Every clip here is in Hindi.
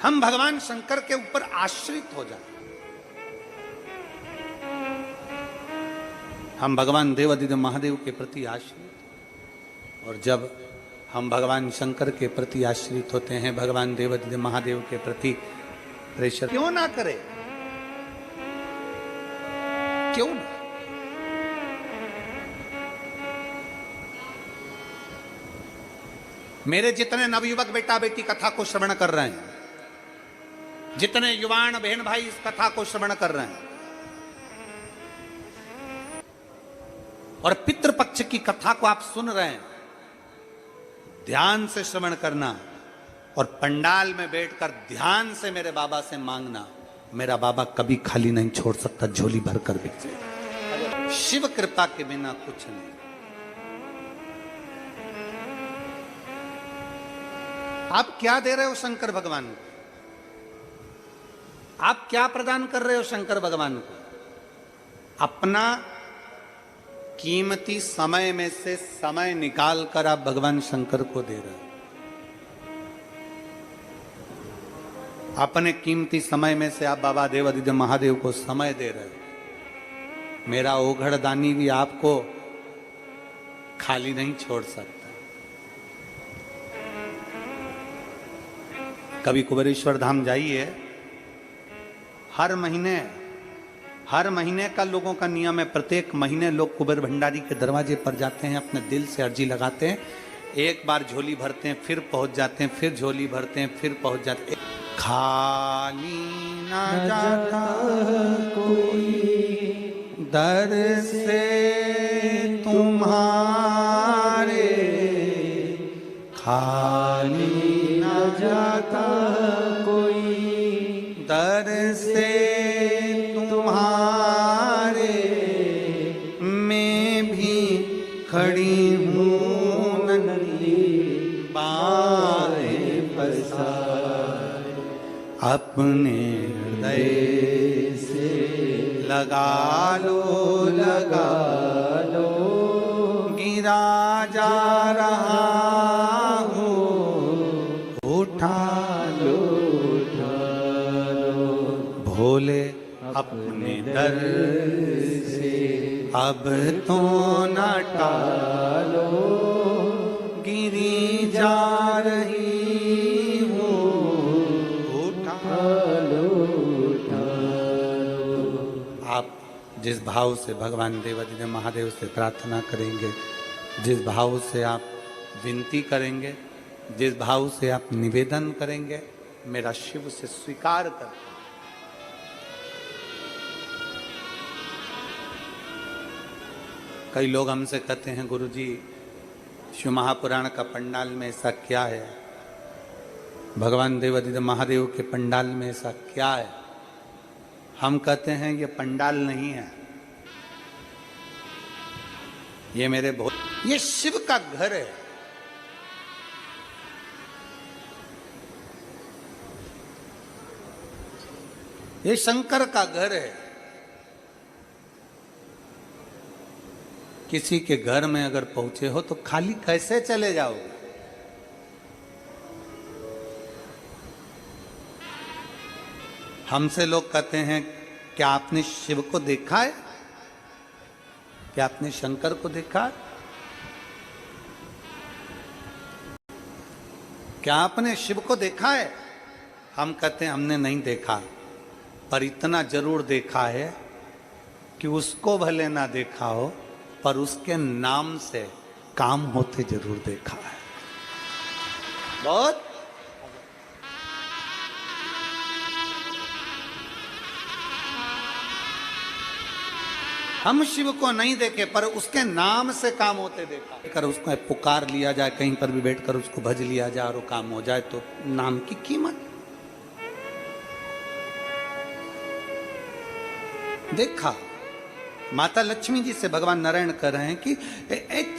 हम भगवान शंकर के ऊपर आश्रित हो जाए, हम भगवान देवादिदेव महादेव के प्रति आश्रित, और जब हम भगवान शंकर के प्रति आश्रित होते हैं, भगवान देवादिदेव महादेव के प्रति प्रेशर क्यों ना करे, क्यों ना? मेरे जितने नवयुवक बेटा बेटी कथा को श्रवण कर रहे हैं, जितने युवान बहन भाई इस कथा को श्रवण कर रहे हैं, और पितृपक्ष की कथा को आप सुन रहे हैं, ध्यान से श्रवण करना और पंडाल में बैठकर ध्यान से मेरे बाबा से मांगना, मेरा बाबा कभी खाली नहीं छोड़ सकता, झोली भरकर बिक जाएगा। शिव कृपा के बिना कुछ नहीं। आप क्या दे रहे हो शंकर भगवान को? आप क्या प्रदान कर रहे हो शंकर भगवान को? अपना कीमती समय में से समय निकाल कर आप भगवान शंकर को दे रहे हो। अपने कीमती समय में से आप बाबा देवादिदेव महादेव को समय दे रहे हो। मेरा ओघड़ दानी भी आपको खाली नहीं छोड़ सकता। कभी कुबेरेश्वर धाम जाइए, हर महीने का लोगों का नियम है, प्रत्येक महीने लोग कुबेर भंडारी के दरवाजे पर जाते हैं, अपने दिल से अर्जी लगाते हैं, एक बार झोली भरते हैं, फिर पहुंच जाते हैं, फिर झोली भरते हैं, फिर पहुंच जाते हैं। खाली ना जाता कोई दर से तुम्हारे, खाली ना जाता कोई दर से तुम्हारे, मैं भी खड़ी हूँ नन्ही बाहें पसारे, अपने हृदय से लगा लो गिरा जा रहा हूँ, उठा लो भोले अपने दर से अब तो न टालो, गिरी जा रही हूँ, उठा लो। आप जिस भाव से भगवान देवादिदेव महादेव से प्रार्थना करेंगे, जिस भाव से आप विनती करेंगे, जिस भाव से आप निवेदन करेंगे, मेरा शिव से स्वीकार कर। कई लोग हमसे कहते हैं, गुरुजी शिव महापुराण का पंडाल में ऐसा क्या है, भगवान देवादिदेव महादेव के पंडाल में ऐसा क्या है? हम कहते हैं ये पंडाल नहीं है, ये मेरे ये शिव का घर है। ये शंकर का घर है। किसी के घर में अगर पहुंचे हो तो खाली कैसे चले जाओगे? हमसे लोग कहते हैं, क्या आपने शिव को देखा है? क्या आपने शंकर को देखा है? क्या आपने शिव को देखा है? हम कहते हैं हमने नहीं देखा, पर इतना जरूर देखा है कि उसको भले ना देखा हो, पर उसके नाम से काम होते जरूर देखा है। बहुत हम शिव को नहीं देखे, पर उसके नाम से काम होते देखा। कर उसको पुकार लिया जाए, कहीं पर भी बैठकर उसको भज लिया जाए और वो काम हो जाए, तो नाम की कीमत देखा। माता लक्ष्मी जी से भगवान नारायण कह रहे हैं कि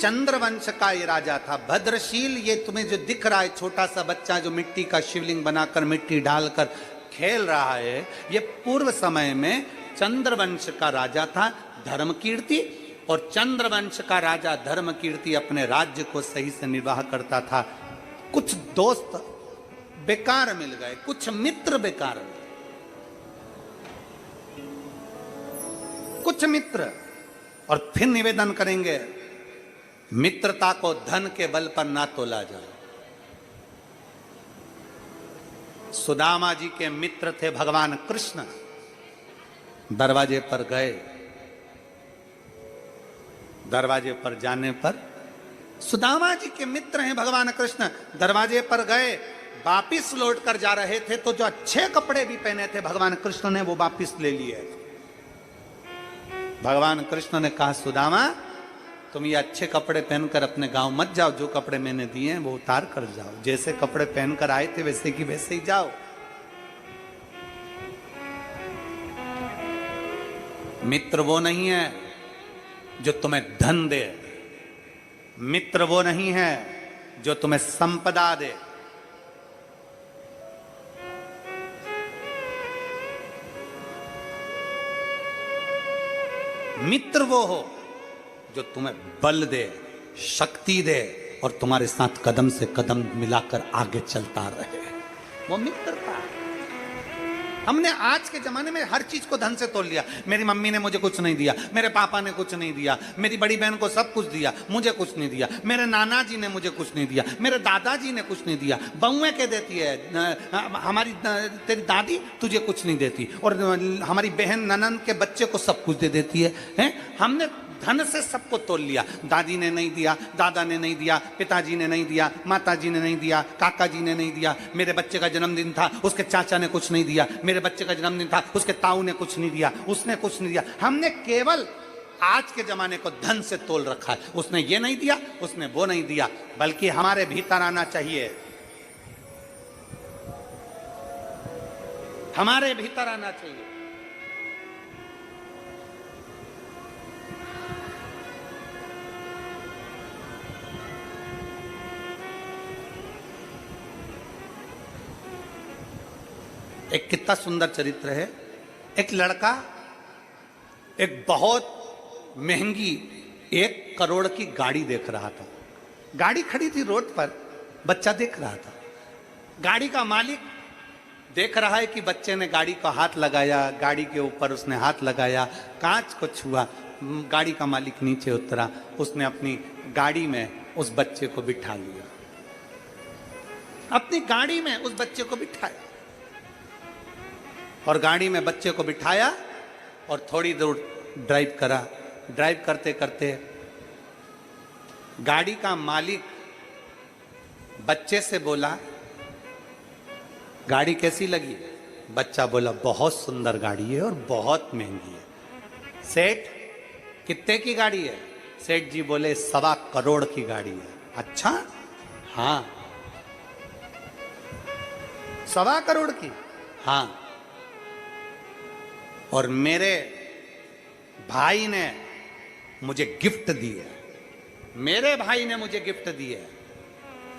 चंद्रवंश का ये राजा था, भद्रशील। ये तुम्हें जो दिख रहा है छोटा सा बच्चा जो मिट्टी का शिवलिंग बनाकर मिट्टी डालकर खेल रहा है, ये पूर्व समय में चंद्रवंश का राजा था धर्मकीर्ति, और चंद्रवंश का राजा धर्मकीर्ति अपने राज्य को सही से निर्वाह करता था। कुछ दोस्त बेकार मिल गए, कुछ मित्र बेकार मिल गए, कुछ मित्र। और फिर निवेदन करेंगे, मित्रता को धन के बल पर ना तोला जाए। सुदामा जी के मित्र थे भगवान कृष्ण। दरवाजे पर गए, दरवाजे पर जाने पर सुदामा जी के मित्र हैं भगवान कृष्ण, दरवाजे पर गए, वापिस लौट कर जा रहे थे तो जो अच्छे कपड़े भी पहने थे भगवान कृष्ण ने वो वापिस ले लिए। भगवान कृष्ण ने कहा, सुदामा तुम ये अच्छे कपड़े पहनकर अपने गांव मत जाओ, जो कपड़े मैंने दिए हैं वो उतार कर जाओ, जैसे कपड़े पहनकर आए थे वैसे की वैसे ही जाओ। मित्र वो नहीं है जो तुम्हें धन दे, मित्र वो नहीं है जो तुम्हें संपदा दे। मित्र वो हो जो तुम्हें बल दे, शक्ति दे और तुम्हारे साथ कदम से कदम मिलाकर आगे चलता रहे, वो मित्रता। हमने आज के जमाने में हर चीज को धन से तोल लिया। मेरी मम्मी ने मुझे कुछ नहीं दिया, मेरे पापा ने कुछ नहीं दिया, मेरी बड़ी बहन को सब कुछ दिया, मुझे कुछ नहीं दिया, मेरे नाना जी ने मुझे कुछ नहीं दिया, मेरे दादाजी ने कुछ नहीं दिया। बहुएं क्या देती है, हमारी तेरी दादी तुझे कुछ नहीं देती, और हमारी बहन ननन के बच्चे को सब कुछ दे देती है, हैं? हमने धन से सबको तोल लिया। दादी ने नहीं दिया, दादा ने नहीं दिया, पिताजी ने नहीं दिया, माताजी ने नहीं दिया, काका जी ने नहीं दिया, मेरे बच्चे का जन्मदिन था उसके चाचा ने कुछ नहीं दिया, मेरे बच्चे का जन्मदिन था उसके ताऊ ने कुछ नहीं दिया, उसने कुछ नहीं दिया। हमने केवल आज के जमाने को धन से तोल रखा है। उसने ये नहीं दिया, उसने वो नहीं दिया, बल्कि हमारे भीतर आना चाहिए, हमारे भीतर आना चाहिए। एक कितना सुंदर चरित्र है। एक लड़का एक बहुत महंगी 1 करोड़ की गाड़ी देख रहा था। गाड़ी खड़ी थी रोड पर, बच्चा देख रहा था। गाड़ी का मालिक देख रहा है कि बच्चे ने गाड़ी को हाथ लगाया, गाड़ी के ऊपर उसने हाथ लगाया, कांच को छुआ। गाड़ी का मालिक नीचे उतरा, उसने अपनी गाड़ी में उस बच्चे को बिठा लिया, अपनी गाड़ी में उस बच्चे को बिठाया, और गाड़ी में बच्चे को बिठाया और थोड़ी दूर ड्राइव करा। ड्राइव करते करते गाड़ी का मालिक बच्चे से बोला, गाड़ी कैसी लगी? बच्चा बोला, बहुत सुंदर गाड़ी है और बहुत महंगी है। सेठ, कितने की गाड़ी है? सेठ जी बोले, 1.25 करोड़ की गाड़ी है। अच्छा, हाँ। 1.25 करोड़ की? हाँ। और मेरे भाई ने मुझे गिफ्ट दी है, मेरे भाई ने मुझे गिफ्ट दी है।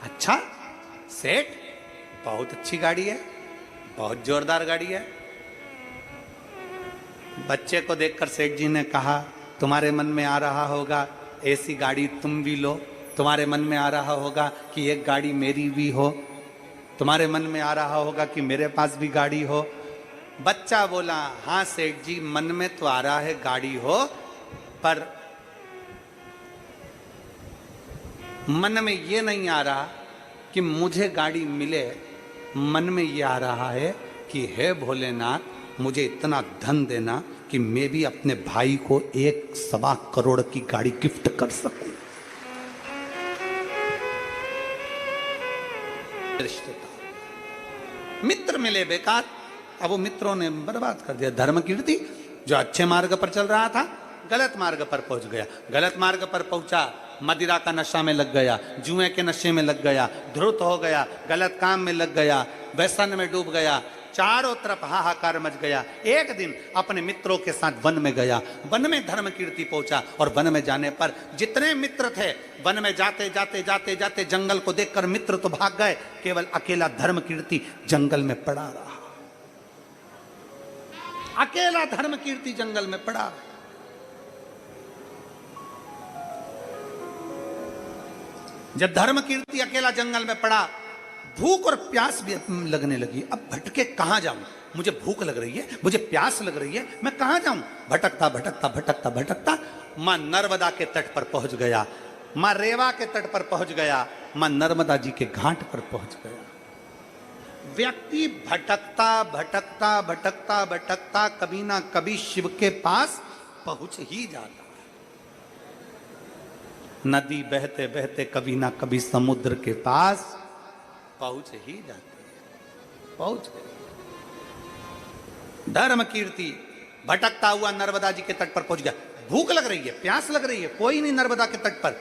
अच्छा सेठ, बहुत अच्छी गाड़ी है, बहुत जोरदार गाड़ी है। बच्चे को देखकर सेठ जी ने कहा, तुम्हारे मन में आ रहा होगा ऐसी गाड़ी तुम भी लो, तुम्हारे मन में आ रहा होगा कि एक गाड़ी मेरी भी हो, तुम्हारे मन में आ रहा होगा कि मेरे पास भी गाड़ी हो। बच्चा बोला, हाँ सेठ जी, मन में तो आ रहा है गाड़ी हो, पर मन में ये नहीं आ रहा कि मुझे गाड़ी मिले। मन में ये आ रहा है कि हे भोलेनाथ, मुझे इतना धन देना कि मैं भी अपने भाई को 1.25 करोड़ की गाड़ी गिफ्ट कर सकूं। मित्र मिले बेकार, अब वो मित्रों ने बर्बाद कर दिया। धर्म कीर्ति जो अच्छे मार्ग पर चल रहा था, गलत मार्ग पर पहुंच गया। गलत मार्ग पर पहुंचा, मदिरा का नशा में लग गया, जुए के नशे में लग गया, धुत हो गया, गलत काम में लग गया, व्यसन में डूब गया, चारों तरफ हाहाकार मच गया। एक दिन अपने मित्रों के साथ वन में गया, वन में धर्म कीर्ति पहुंचा, और वन में जाने पर जितने मित्र थे, वन में जाते जाते जाते जाते जंगल को देखकर मित्र तो भाग गए, केवल अकेला धर्म कीर्ति जंगल में पड़ा रहा। अकेला धर्म कीर्ति जंगल में पड़ा। जब धर्म कीर्ति अकेला जंगल में पड़ा, भूख और प्यास भी लगने लगी। अब भटके कहाँ जाऊं, मुझे भूख लग रही है, मुझे प्यास लग रही है, मैं कहाँ जाऊं। भटकता भटकता भटकता भटकता मां नर्मदा के तट पर पहुंच गया, मां रेवा के तट पर पहुंच गया, मां नर्मदा जी के घाट पर पहुंच गया। व्यक्ति भटकता भटकता भटकता भटकता कभी ना कभी शिव के पास पहुंच ही जाता है। नदी बहते बहते कभी ना कभी समुद्र के पास पहुंच ही जाती है। पहुंच गए। धर्म कीर्ति भटकता हुआ नर्मदा जी के तट पर पहुंच गया। भूख लग रही है, प्यास लग रही है, कोई नहीं नर्मदा के तट पर,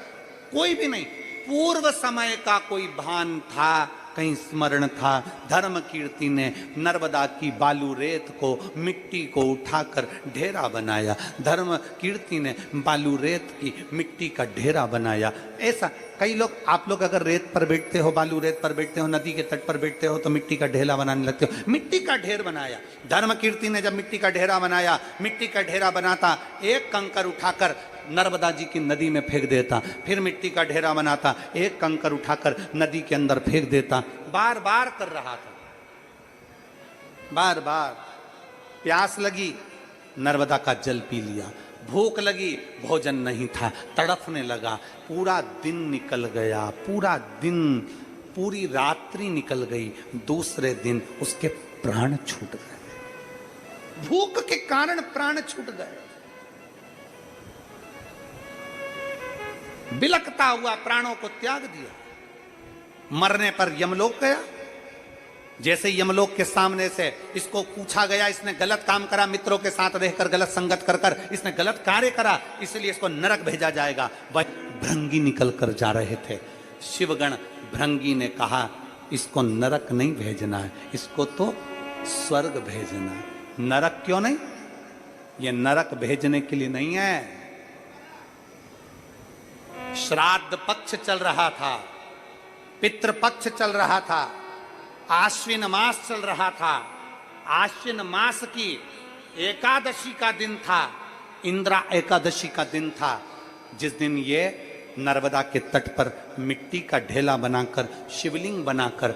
कोई भी नहीं। पूर्व समय का कोई भान था, कहीं स्मरण था। धर्म कीर्ति ने नर्मदा की बालू रेत को, मिट्टी को उठाकर ढेरा बनाया। धर्म कीर्ति ने बालू रेत की मिट्टी का ढेरा बनाया। ऐसा कई लोग, आप लोग अगर रेत पर बैठते हो, बालू रेत पर बैठते हो, नदी के तट पर बैठते हो तो मिट्टी का ढेला बनाने लगते हो। मिट्टी का ढेर बनाया। धर्म कीर्ति ने जब मिट्टी का ढेरा बनाया, मिट्टी का ढेरा बनाता, एक कंकर उठाकर नर्मदा जी की नदी में फेंक देता, फिर मिट्टी का ढेरा बनाता, एक कंकर उठाकर नदी के अंदर फेंक देता। बार बार कर रहा था, बार बार। प्यास लगी, नर्मदा का जल पी लिया। भूख लगी, भोजन नहीं था, तड़फने लगा। पूरा दिन निकल गया, पूरा दिन, पूरी रात्रि निकल गई। दूसरे दिन उसके प्राण छूट गए। भूख के कारण प्राण छूट गए। बिलकता हुआ प्राणों को त्याग दिया। मरने पर यमलोक गया। जैसे यमलोक के सामने से इसको पूछा गया, इसने गलत काम करा, मित्रों के साथ रहकर गलत संगत कर कर इसने गलत कार्य करा, इसलिए इसको नरक भेजा जाएगा। वह भृंगी निकल कर जा रहे थे। शिवगण भृंगी ने कहा, इसको नरक नहीं भेजना है, इसको तो स्वर्ग भेजना है। नरक क्यों नहीं? ये नरक भेजने के लिए नहीं है। श्राद्ध पक्ष चल रहा था, पितृपक्ष चल रहा था, आश्विन मास चल रहा था। आश्विन मास की एकादशी का दिन था, इंद्रा एकादशी का दिन था, जिस दिन ये नर्मदा के तट पर मिट्टी का ढेला बनाकर, शिवलिंग बनाकर,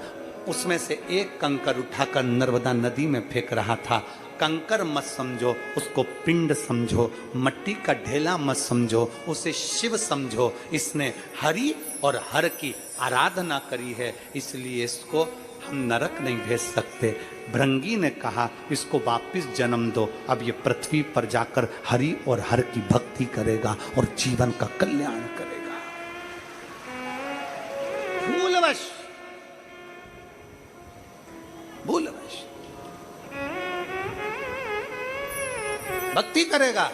उसमें से एक कंकर उठाकर नर्मदा नदी में फेंक रहा था। कंकर मत समझो, उसको पिंड समझो, मट्टी का ढेला मत समझो, उसे शिव समझो। इसने हरि और हर की आराधना करी है, इसलिए इसको हम नरक नहीं भेज सकते। भृंगी ने कहा, इसको वापिस जन्म दो, अब ये पृथ्वी पर जाकर हरि और हर की भक्ति करेगा और जीवन का कल्याण करेगा। भूलवश भूलवश भक्ति करेगा,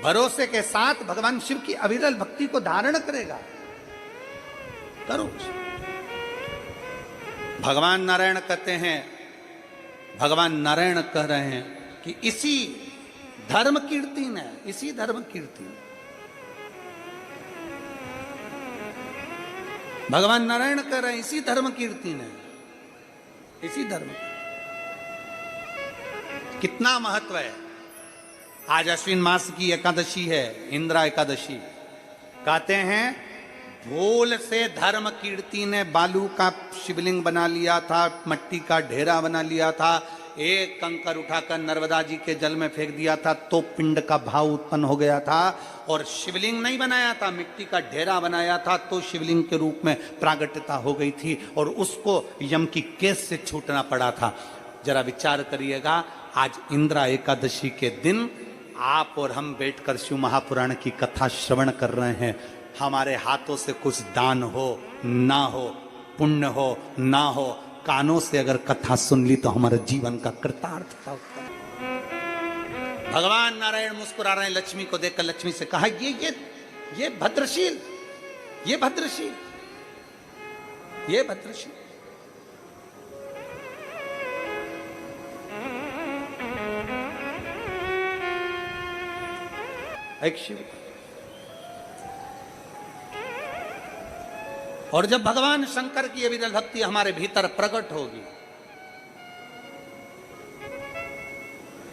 भरोसे के साथ भगवान शिव की अविरल भक्ति को धारण करेगा। करो। भगवान नारायण कहते हैं, भगवान नारायण कह रहे हैं कि इसी धर्म कीर्ति ने, इसी धर्म कीर्ति ने, भगवान नारायण कह रहे हैं इसी धर्म कीर्ति ने, इसी धर्म। कितना महत्व है। आज अश्विन मास की एकादशी है, इंद्रा एकादशी। कहते हैं भूल से धर्म कीर्ति ने बालू का शिवलिंग बना लिया था, मट्टी का ढेरा बना लिया था, एक कंकर उठाकर नर्मदा जी के जल में फेंक दिया था तो पिंड का भाव उत्पन्न हो गया था। और शिवलिंग नहीं बनाया था, मिट्टी का ढेरा बनाया था तो शिवलिंग के रूप में प्रागट्यता हो गई थी और उसको यम की केस से छूटना पड़ा था। जरा विचार करिएगा, आज इंद्रा एकादशी के दिन आप और हम बैठकर शिव महापुराण की कथा श्रवण कर रहे हैं। हमारे हाथों से कुछ दान हो ना हो, पुण्य हो ना हो, कानों से अगर कथा सुन ली तो हमारे जीवन का कृतार्थता होता है। भगवान नारायण मुस्कुरा रहे हैं लक्ष्मी को देखकर। लक्ष्मी से कहा, ये भद्रशील, ये भद्रशील, ये भद्रशील। एक शिव। और जब भगवान शंकर की अविरल भक्ति हमारे भीतर प्रकट होगी,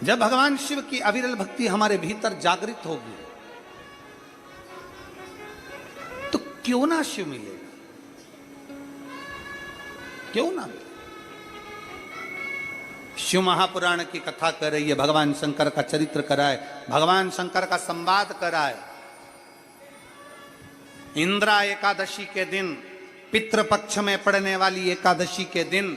जब भगवान शिव की अविरल भक्ति हमारे भीतर जागृत होगी, तो क्यों ना शिव मिलेगा। क्यों ना मिले? शिव महापुराण की कथा कर रही है, भगवान शंकर का चरित्र कराए, भगवान शंकर का संवाद कराए। इंद्रा एकादशी के दिन, पितृपक्ष में पड़ने वाली एकादशी के दिन,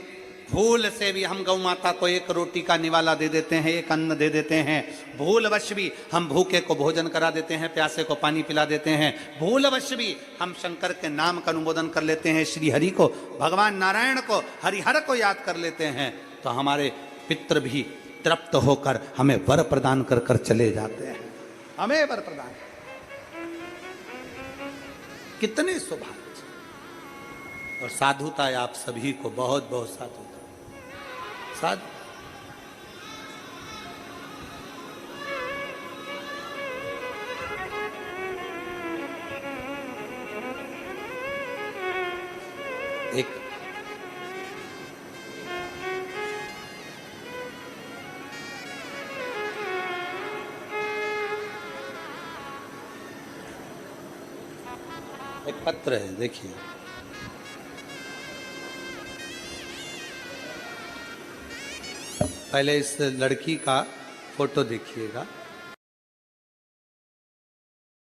भूल से भी हम गौ माता को एक रोटी का निवाला दे देते हैं, एक अन्न दे देते हैं। भूलवश भी हम भूखे को भोजन करा देते हैं, प्यासे को पानी पिला देते हैं। भूलवश भी हम शंकर के नाम का अनुमोदन कर लेते हैं, श्री हरि को, भगवान नारायण को, हरिहर को याद कर लेते हैं, तो हमारे पितृ भी तृप्त होकर हमें वर प्रदान कर कर चले जाते हैं, हमें वर प्रदान। कितने सौभाग्य और साधुता है आप सभी को, बहुत बहुत साधुता। साधु एक पत्र है, देखिए। पहले इस लड़की का फोटो देखिएगा।